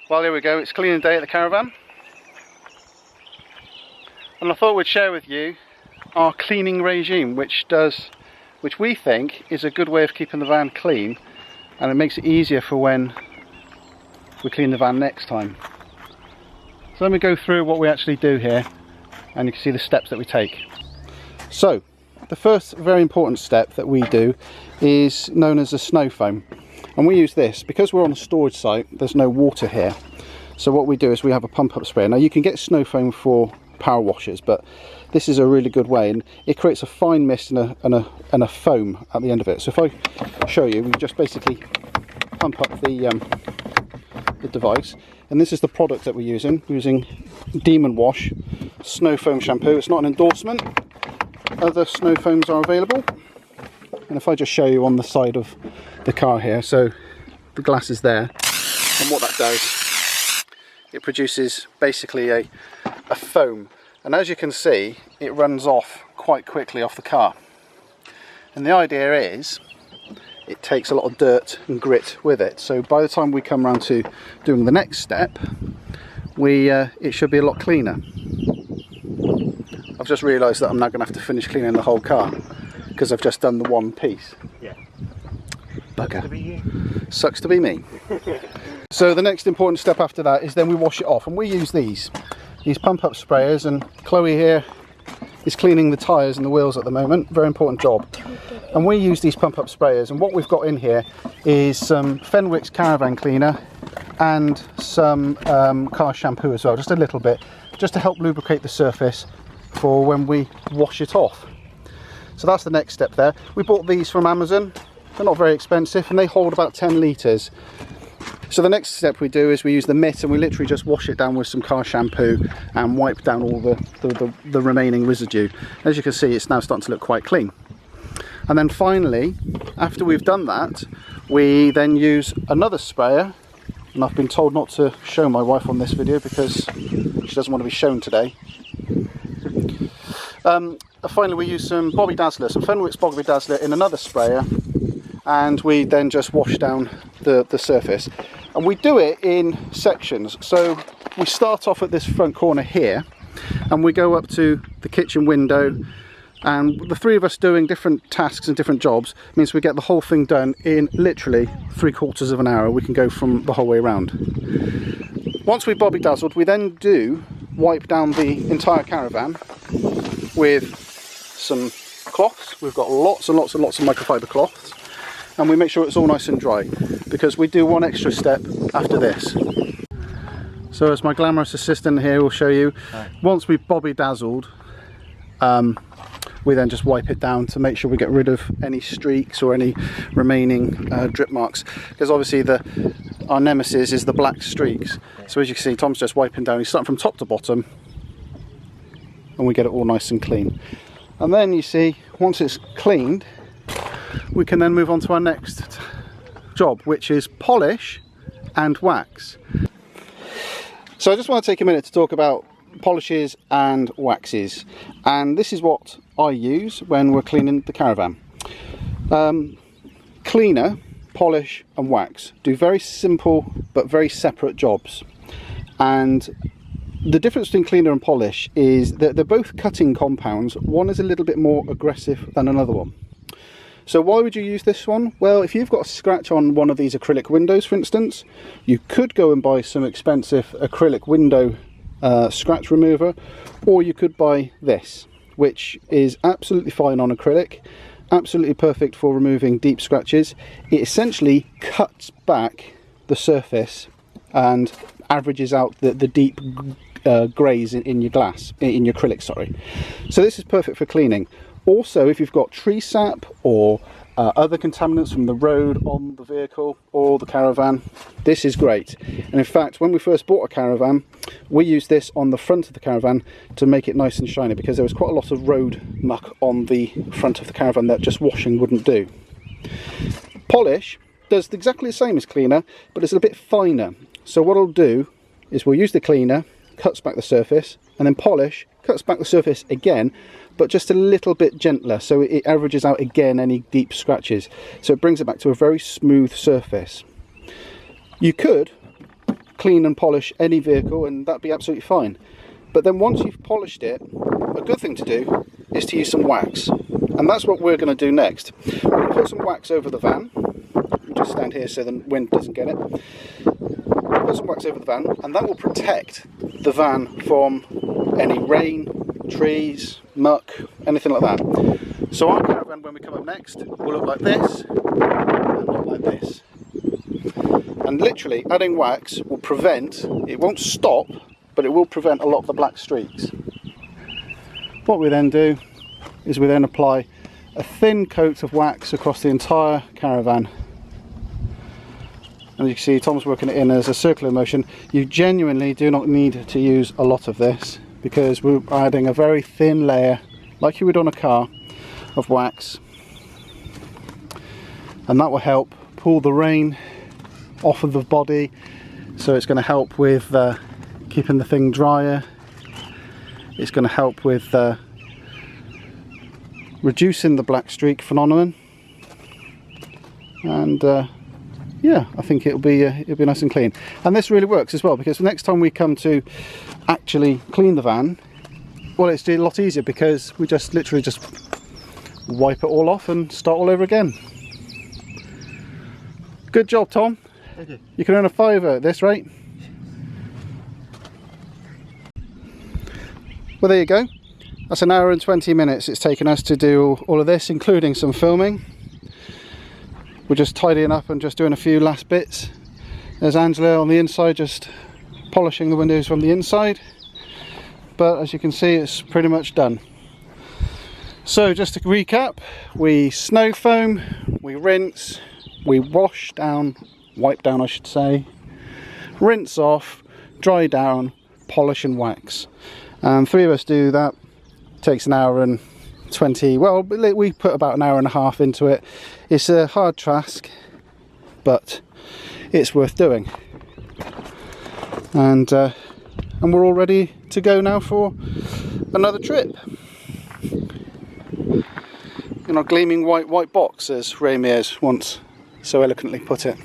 Well, here we go, it's cleaning day at the Caravan. And I thought we'd share with you our cleaning regime, which we think is a good way of keeping the van clean, and it makes it easier for when we clean the van next time. So let me go through what we actually do here, and you can see the steps that we take. So, the first very important step that we do is known as a snow foam. And we use this because we're on a storage site, there's no water here. So what we do is we have a pump up sprayer. Now you can get snow foam for power washers, but this is a really good way, and it creates a fine mist and a foam at the end of it. So if I show you, we just basically pump up the device, and this is the product that we're using Demon Wash Snow Foam Shampoo. It's not an endorsement, other snow foams are available. And if I just show you on the side of the car here, so the glass is there, and what that does, it produces basically a foam, and as you can see it runs off quite quickly off the car. And the idea is it takes a lot of dirt and grit with it, so by the time we come around to doing the next step, it should be a lot cleaner. I've just realised that I'm now going to have to finish cleaning the whole car because I've just done the one piece. Yeah. Bugger. Sucks to be you. Sucks to be me. So the next important step after that is then we wash it off, and we use these pump up sprayers, and Chloe here is cleaning the tyres and the wheels at the moment. Very important job. And we use these pump up sprayers, and what we've got in here is some Fenwicks Caravan cleaner and some car shampoo as well, just a little bit, just to help lubricate the surface for when we wash it off. So that's the next step there. We bought these from Amazon. They're not very expensive, and they hold about 10 litres. So the next step we do is we use the mitt, and we literally just wash it down with some car shampoo and wipe down all the remaining residue. As you can see, it's now starting to look quite clean. And then finally, after we've done that, we then use another sprayer, and I've been told not to show my wife on this video because she doesn't want to be shown today. Finally, we use some Dazzler, some Fenwicks Dazzler in another sprayer, and we then just wash down the surface. And we do it in sections. So we start off at this front corner here, and we go up to the kitchen window, and the three of us doing different tasks and different jobs means we get the whole thing done in literally 3/4 of an hour. We can go from the whole way around. Once we've Bobby dazzled, we then do wipe down the entire caravan with some cloths. We've got lots and lots and lots of microfiber cloths, and we make sure it's all nice and dry because we do one extra step after this. So as my glamorous assistant here will show you, once we've Bobby dazzled, we then just wipe it down to make sure we get rid of any streaks or any remaining drip marks, because obviously our nemesis is the black streaks. So as you can see, Tom's just wiping down. He's starting from top to bottom, and we get it all nice and clean. And then you see, once it's cleaned, we can then move on to our next job, which is polish and wax. So I just want to take a minute to talk about polishes and waxes, and this is what I use when we're cleaning the caravan. Cleaner, polish and wax do very simple but very separate jobs, and the difference between cleaner and polish is that they're both cutting compounds. One is a little bit more aggressive than another one. So why would you use this one? Well, if you've got a scratch on one of these acrylic windows, for instance, you could go and buy some expensive acrylic window scratch remover, or you could buy this, which is absolutely fine on acrylic, absolutely perfect for removing deep scratches. It essentially cuts back the surface and averages out the deep greys in your glass, in your acrylic, sorry. So this is perfect for cleaning. Also, if you've got tree sap or other contaminants from the road on the vehicle or the caravan, this is great. And in fact, when we first bought a caravan, we used this on the front of the caravan to make it nice and shiny, because there was quite a lot of road muck on the front of the caravan that just washing wouldn't do. Polish does exactly the same as cleaner, but it's a bit finer. So what I'll do is we'll use the cleaner, cuts back the surface, and then polish, cuts back the surface again, but just a little bit gentler, so it averages out again any deep scratches. So it brings it back to a very smooth surface. You could clean and polish any vehicle, and that'd be absolutely fine. But then once you've polished it, a good thing to do is to use some wax, and that's what we're going to do next. We're going to put some wax over the van. Just stand here so the wind doesn't get it. Put some wax over the van, and that will protect the van from any rain, trees, muck, anything like that. So our caravan, when we come up next, will look like this and not like this. And literally adding wax will prevent, it won't stop, but it will prevent a lot of the black streaks. What we then do is we then apply a thin coat of wax across the entire caravan. And you can see Tom's working it in as a circular motion. You genuinely do not need to use a lot of this, because we're adding a very thin layer, like you would on a car, of wax. And that will help pull the rain off of the body, so it's going to help with keeping the thing drier. It's going to help with reducing the black streak phenomenon, and yeah, I think it'll be nice and clean. And this really works as well, because the next time we come to actually clean the van, well, it's a lot easier, because we just literally just wipe it all off and start all over again. Good job, Tom. Thank you. You can earn a £5 at this rate. Well, there you go. That's an hour and 20 minutes it's taken us to do all of this, including some filming. We're just tidying up and just doing a few last bits. There's Angela on the inside, just polishing the windows from the inside. But as you can see, it's pretty much done. So just to recap, we snow foam, we rinse, we wash down, wipe down I should say, rinse off, dry down, polish and wax. And 3 of us do that. Takes an hour and 20, well, we put about an hour and a half into it. It's a hard task, but it's worth doing. And we're all ready to go now for another trip in our gleaming white box, as Meguiars once so eloquently put it.